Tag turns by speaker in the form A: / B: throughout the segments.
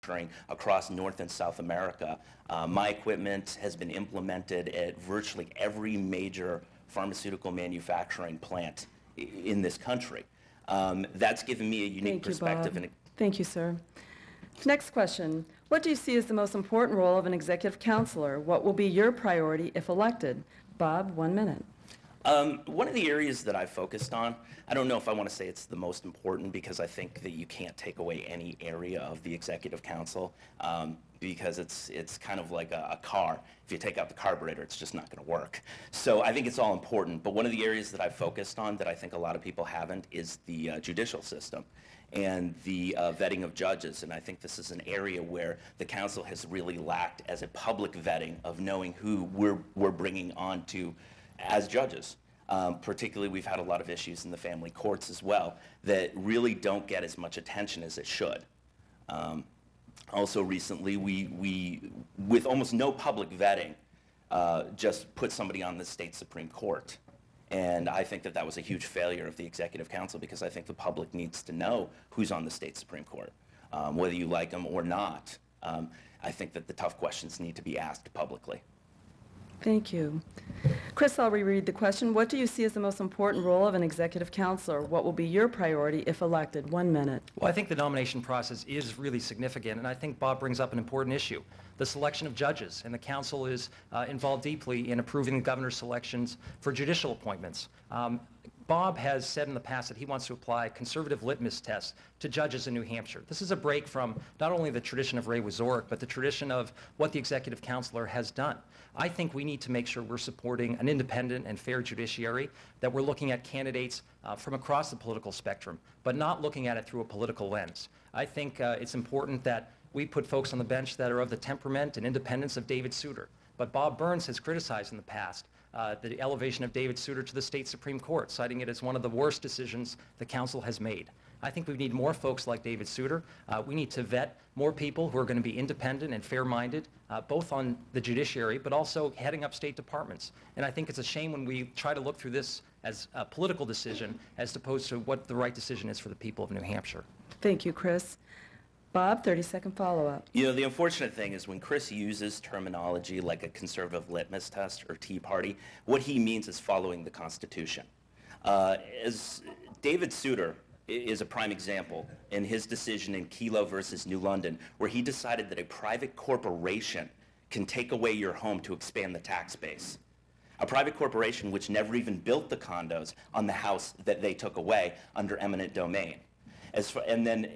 A: manufacturing across North and South America. My equipment has been implemented at virtually every major pharmaceutical manufacturing plant in this country. That's given me a unique perspective.
B: Bob. Thank you, sir. Next question. What do you see as the most important role of an executive counselor? What will be your priority if elected? Bob, 1 minute.
A: One of the areas that I've focused on, I don't know if I want to say it's the most important, because I think that you can't take away any area of the executive council, because it's kind of like a car. If you take out the carburetor, it's just not going to work. So I think it's all important, but one of the areas that I've focused on that I think a lot of people haven't is the judicial system and the vetting of judges. And I think this is an area where the council has really lacked as a public vetting of knowing who we're bringing on to as judges. Particularly, we've had a lot of issues in the family courts as well that really don't get as much attention as it should. Also recently, we with almost no public vetting, just put somebody on the state Supreme Court. And I think that that was a huge failure of the Executive Council, because I think the public needs to know who's on the state Supreme Court, whether you like them or not. I think that the tough questions need to be asked publicly.
B: Thank you. Chris, I'll reread the question. What do you see as the most important role of an executive counselor? What will be your priority if elected? 1 minute.
C: Well, I think the nomination process is really significant, and I think Bob brings up an important issue, the selection of judges, and the council is involved deeply in approving the governor's selections for judicial appointments. Bob has said in the past that he wants to apply conservative litmus tests to judges in New Hampshire. This is a break from not only the tradition of Ray Wazorek, but the tradition of what the executive counselor has done. I think we need to make sure we're supporting an independent and fair judiciary, that we're looking at candidates from across the political spectrum, but not looking at it through a political lens. I think it's important that we put folks on the bench that are of the temperament and independence of David Souter. But Bob Burns has criticized in the past the elevation of David Souter to the state Supreme Court, citing it as one of the worst decisions the council has made. I think we need more folks like David Souter. We need to vet more people who are going to be independent and fair-minded, both on the judiciary, but also heading up state departments. And I think it's a shame when we try to look through this as a political decision as opposed to what the right decision is for the people of New Hampshire.
B: Thank you, Chris. Bob, 30-second follow-up.
A: You know, the unfortunate thing is when Chris uses terminology like a conservative litmus test or Tea Party, what he means is following the Constitution. As David Souter is a prime example in his decision in Kelo versus New London, where he decided that a private corporation can take away your home to expand the tax base. A private corporation which never even built the condos on the house that they took away under eminent domain. And then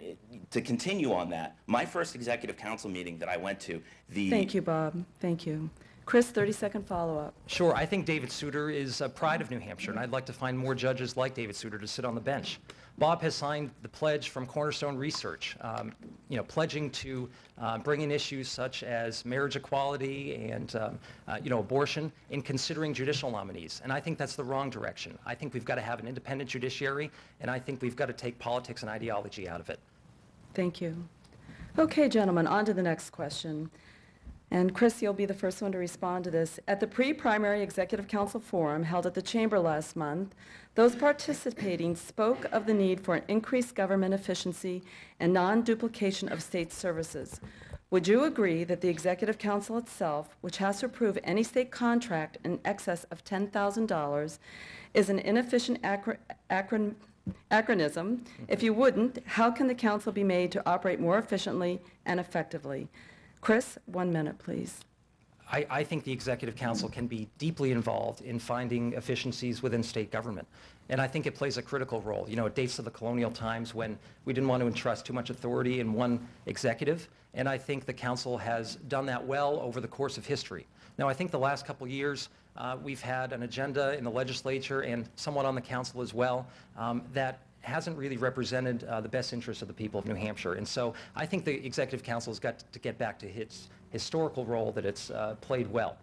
A: to continue on that, my first executive council meeting that I went to,
B: Thank you, Bob. Thank you. Chris, 30-second follow-up.
C: Sure. I think David Souter is a pride of New Hampshire, and I'd like to find more judges like David Souter to sit on the bench. Bob has signed the pledge from Cornerstone Research, pledging to bring in issues such as marriage equality and abortion in considering judicial nominees. And I think that's the wrong direction. I think we've got to have an independent judiciary, and I think we've got to take politics and ideology out of it.
B: Thank you. Okay, gentlemen, on to the next question. And Chris, you'll be the first one to respond to this. At the pre-primary Executive Council Forum held at the Chamber last month, those participating spoke of the need for an increased government efficiency and non-duplication of state services. Would you agree that the Executive Council itself, which has to approve any state contract in excess of $10,000, is an inefficient acronym? If you wouldn't, how can the council be made to operate more efficiently and effectively? Chris, 1 minute, please.
C: I think the Executive Council can be deeply involved in finding efficiencies within state government. And I think it plays a critical role. You know, it dates to the colonial times when we didn't want to entrust too much authority in one executive. And I think the council has done that well over the course of history. Now, I think the last couple of years, we've had an agenda in the legislature and somewhat on the council as well that hasn't really represented the best interests of the people of New Hampshire. And so I think the Executive Council has got to get back to its historical role that it's played well.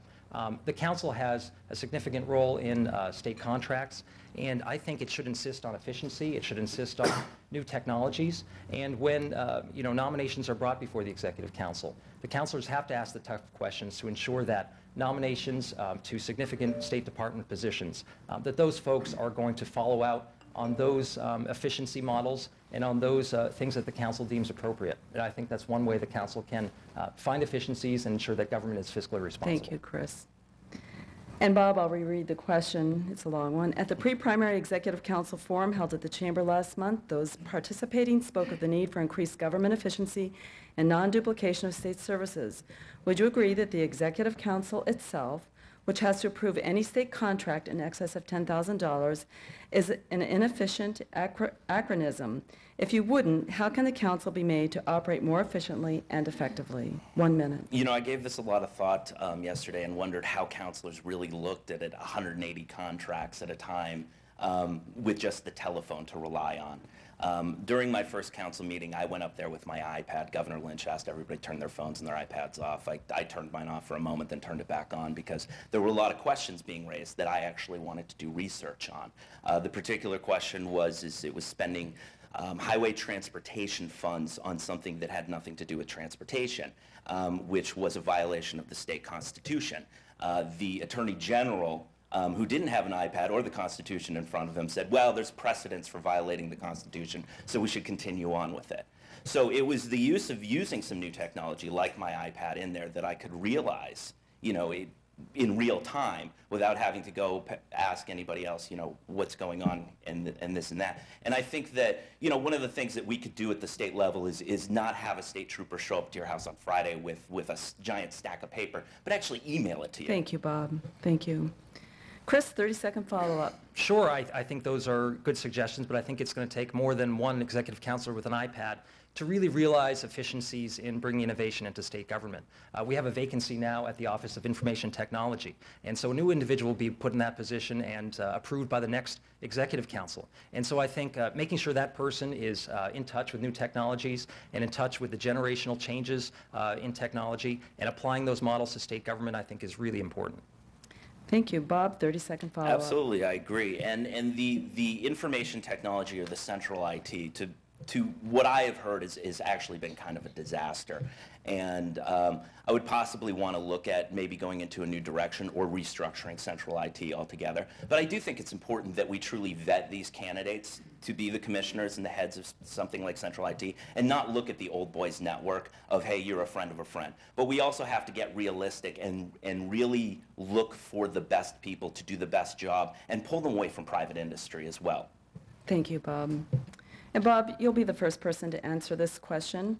C: The council has a significant role in state contracts, and I think it should insist on efficiency. It should insist on new technologies. And when nominations are brought before the Executive Council, the councilors have to ask the tough questions to ensure that nominations to significant State Department positions, that those folks are going to follow out on those efficiency models and on those things that the council deems appropriate. And I think that's one way the council can find efficiencies and ensure that government is fiscally responsible.
B: Thank you, Chris. And Bob, I'll reread the question. It's a long one. At the pre-primary executive council forum held at the chamber last month, those participating spoke of the need for increased government efficiency and non-duplication of state services. Would you agree that the executive council itself, which has to approve any state contract in excess of $10,000, is an inefficient acronym? If you wouldn't, how can the council be made to operate more efficiently and effectively? 1 minute.
A: You know, I gave this a lot of thought yesterday and wondered how councilors really looked at it, 180 contracts at a time with just the telephone to rely on. During my first council meeting, I went up there with my iPad. Governor Lynch asked everybody to turn their phones and their iPads off. I turned mine off for a moment, then turned it back on because there were a lot of questions being raised that I actually wanted to do research on. The particular question was, it was spending highway transportation funds on something that had nothing to do with transportation, which was a violation of the state constitution. The Attorney General, who didn't have an iPad or the Constitution in front of him, said, well, there's precedence for violating the Constitution, so we should continue on with it. So it was the use of using some new technology, like my iPad in there, that I could realize, you know, in real time without having to go ask anybody else, you know, what's going on and this and that. And I think that, you know, one of the things that we could do at the state level is not have a state trooper show up to your house on Friday with a giant stack of paper, but actually email it to you.
B: Thank you, Bob. Thank you. Chris, 30-second follow-up.
C: Sure, I think those are good suggestions, but I think it's going to take more than one executive counselor with an iPad to really realize efficiencies in bringing innovation into state government. We have a vacancy now at the Office of Information Technology, and so a new individual will be put in that position and approved by the next executive council. And so I think making sure that person is in touch with new technologies and in touch with the generational changes in technology and applying those models to state government, I think is really important.
B: Thank you. Bob, 30-second follow-up.
A: Absolutely, I agree. And the information technology or the central IT, to what I have heard, is actually been kind of a disaster. And I would possibly want to look at maybe going into a new direction or restructuring central IT altogether. But I do think it's important that we truly vet these candidates to be the commissioners and the heads of something like central IT and not look at the old boys network of, hey, you're a friend of a friend. But we also have to get realistic and really look for the best people to do the best job and pull them away from private industry as well.
B: Thank you, Bob. And Bob, you'll be the first person to answer this question.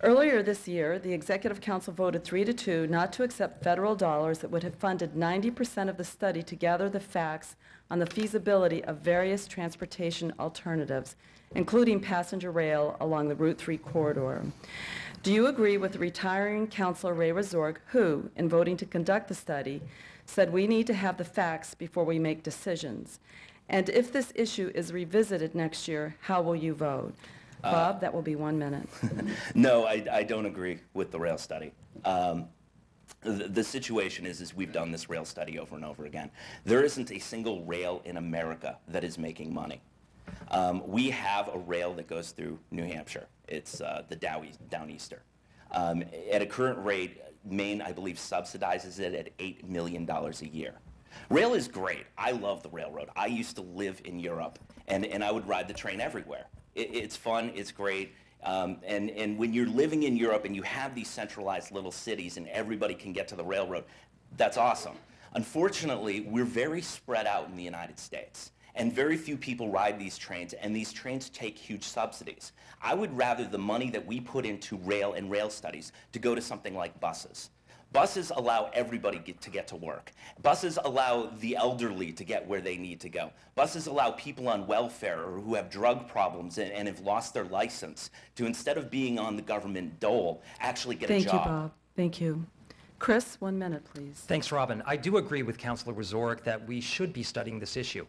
B: Earlier this year, the Executive Council voted 3-2 not to accept federal dollars that would have funded 90% of the study to gather the facts on the feasibility of various transportation alternatives, including passenger rail along the Route 3 corridor. Do you agree with retiring Councilor Ray Rezorg, who, in voting to conduct the study, said we need to have the facts before we make decisions? And if this issue is revisited next year, how will you vote? Bob, that will be 1 minute.
A: No, I don't agree with the rail study. The situation is we've done this rail study over and over again. There isn't a single rail in America that is making money. We have a rail that goes through New Hampshire. It's the Downeaster. At a current rate, Maine, I believe, subsidizes it at $8 million a year. Rail is great. I love the railroad. I used to live in Europe, and I would ride the train everywhere. It's fun. It's great. And when you're living in Europe and you have these centralized little cities and everybody can get to the railroad, that's awesome. Unfortunately, we're very spread out in the United States, and very few people ride these trains, and these trains take huge subsidies. I would rather the money that we put into rail and rail studies to go to something like buses. Buses allow everybody to get to work. Buses allow the elderly to get where they need to go. Buses allow people on welfare or who have drug problems and have lost their license to, instead of being on the government dole, actually get a job.
B: Thank you, Bob. Thank you. Chris, 1 minute, please.
C: Thanks, Robin. I do agree with Councilor Rezorg that we should be studying this issue.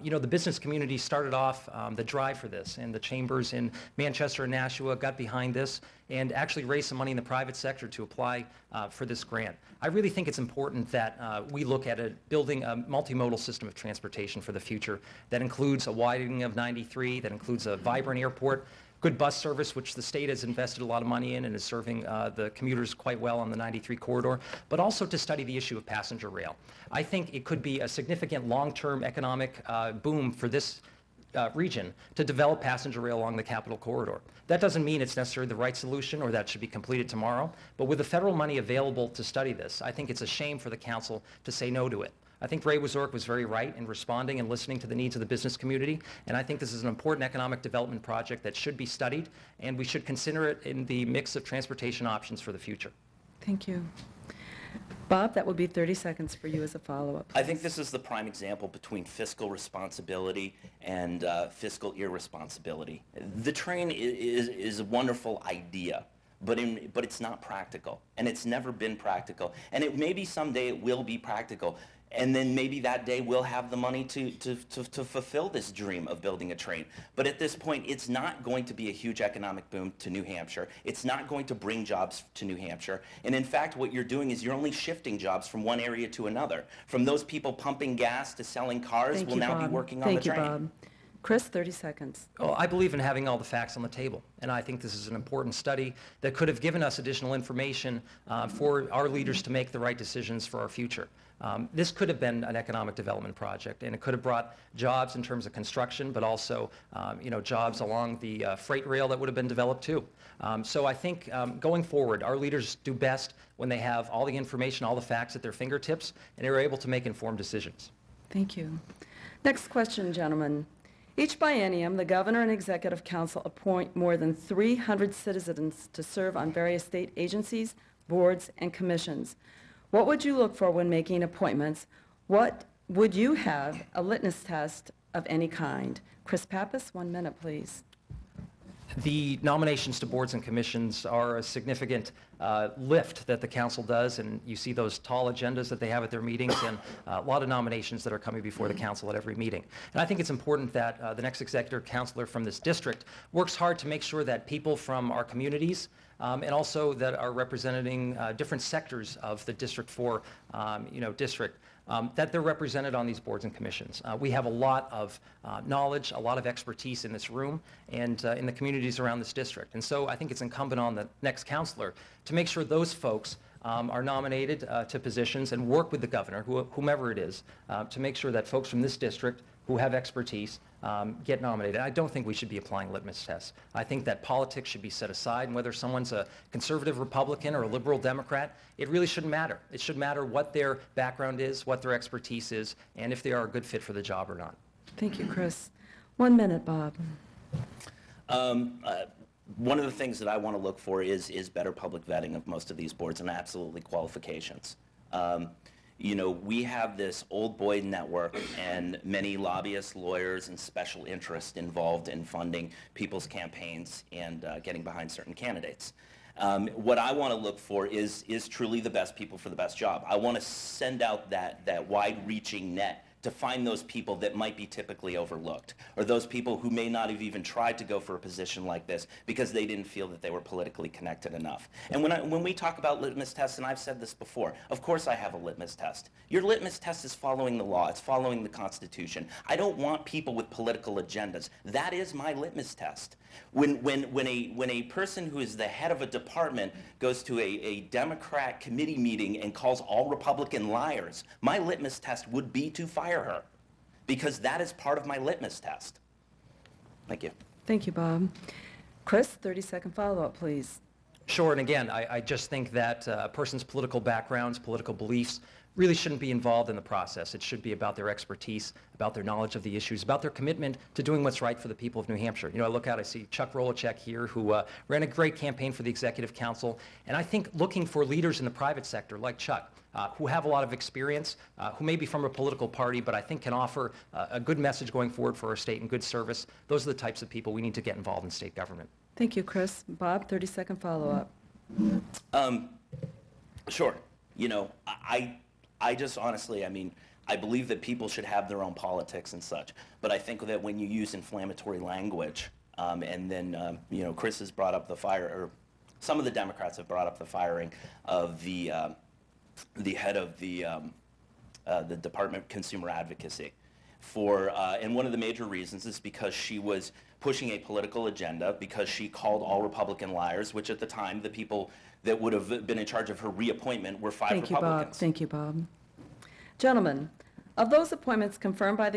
C: You know, the business community started off the drive for this, and the chambers in Manchester and Nashua got behind this and actually raised some money in the private sector to apply for this grant. I really think it's important that we look at building a multimodal system of transportation for the future that includes a widening of 93, that includes a vibrant airport, good bus service, which the state has invested a lot of money in and is serving the commuters quite well on the 93 corridor, but also to study the issue of passenger rail. I think it could be a significant long-term economic boom for this region to develop passenger rail along the Capital Corridor. That doesn't mean it's necessarily the right solution or that should be completed tomorrow, but with the federal money available to study this, I think it's a shame for the council to say no to it. I think Ray Wazork was very right in responding and listening to the needs of the business community, and I think this is an important economic development project that should be studied, and we should consider it in the mix of transportation options for the future.
B: Thank you. Bob, that will be 30 seconds for you as a follow-up.
A: I think this is the prime example between fiscal responsibility and fiscal irresponsibility. The train is a wonderful idea, but it's not practical, and it's never been practical. And maybe someday it will be practical, and then maybe that day we'll have the money to fulfill this dream of building a train. But at this point, it's not going to be a huge economic boom to New Hampshire. It's not going to bring jobs to New Hampshire. And in fact, what you're doing is you're only shifting jobs from one area to another. From those people pumping gas to selling cars will now be working on the train.
B: Thank you, Bob. Chris, 30 seconds.
C: Well, I believe in having all the facts on the table, and I think this is an important study that could have given us additional information for our leaders to make the right decisions for our future. This could have been an economic development project, and it could have brought jobs in terms of construction, but also jobs along the freight rail that would have been developed too. So I think going forward, our leaders do best when they have all the information, all the facts at their fingertips, and they're able to make informed decisions.
B: Thank you. Next question, gentlemen. Each biennium, the Governor and Executive Council appoint more than 300 citizens to serve on various state agencies, boards, and commissions. What would you look for when making appointments? What would you have a litmus test of any kind? Chris Pappas, 1 minute, please.
C: The nominations to boards and commissions are a significant lift that the council does, and you see those tall agendas that they have at their meetings, and a lot of nominations that are coming before the council at every meeting. And I think it's important that the next executive councilor from this district works hard to make sure that people from our communities and also that are representing different sectors of the District 4 district, that they're represented on these boards and commissions. We have a lot of knowledge, a lot of expertise in this room and in the communities around this district. And so I think it's incumbent on the next councilor to make sure those folks are nominated to positions and work with the governor, whomever it is, to make sure that folks from this district who have expertise get nominated. I don't think we should be applying litmus tests. I think that politics should be set aside, and whether someone's a conservative Republican or a liberal Democrat, it really shouldn't matter. It should matter what their background is, what their expertise is, and if they are a good fit for the job or not.
B: Thank you, Chris. 1 minute, Bob.
A: One of the things that I want to look for is better public vetting of most of these boards, and absolutely qualifications. We have this old boy network and many lobbyists, lawyers, and special interests involved in funding people's campaigns and getting behind certain candidates. What I want to look for is truly the best people for the best job. I want to send out that wide-reaching net to find those people that might be typically overlooked, or those people who may not have even tried to go for a position like this because they didn't feel that they were politically connected enough. And when we talk about litmus tests, and I've said this before, of course I have a litmus test. Your litmus test is following the law. It's following the Constitution. I don't want people with political agendas. That is my litmus test. When a person who is the head of a department goes to a Democrat committee meeting and calls all Republican liars, my litmus test would be to fire her, because that is part of my litmus test. Thank you.
B: Thank you, Bob. Chris, 30-second follow-up, please.
C: Sure, and again, I just think that a person's political backgrounds, political beliefs, really shouldn't be involved in the process. It should be about their expertise, about their knowledge of the issues, about their commitment to doing what's right for the people of New Hampshire. I look out, I see Chuck Rolachek here, who ran a great campaign for the Executive Council, and I think looking for leaders in the private sector like Chuck, who have a lot of experience, who may be from a political party, but I think can offer a good message going forward for our state and good service. Those are the types of people we need to get involved in state government.
B: Thank you, Chris. Bob, 30-second follow-up.
A: Sure. I just honestly, I believe that people should have their own politics and such, but I think that when you use inflammatory language, and then, Chris has brought up the fire, or some of the Democrats have brought up the firing of the head of the Department of Consumer Advocacy and one of the major reasons is because she was pushing a political agenda, because she called all Republican liars, which at the time, the people that would have been in charge of her reappointment were 5 Republicans.
B: Thank you, Bob. Gentlemen, of those appointments confirmed by the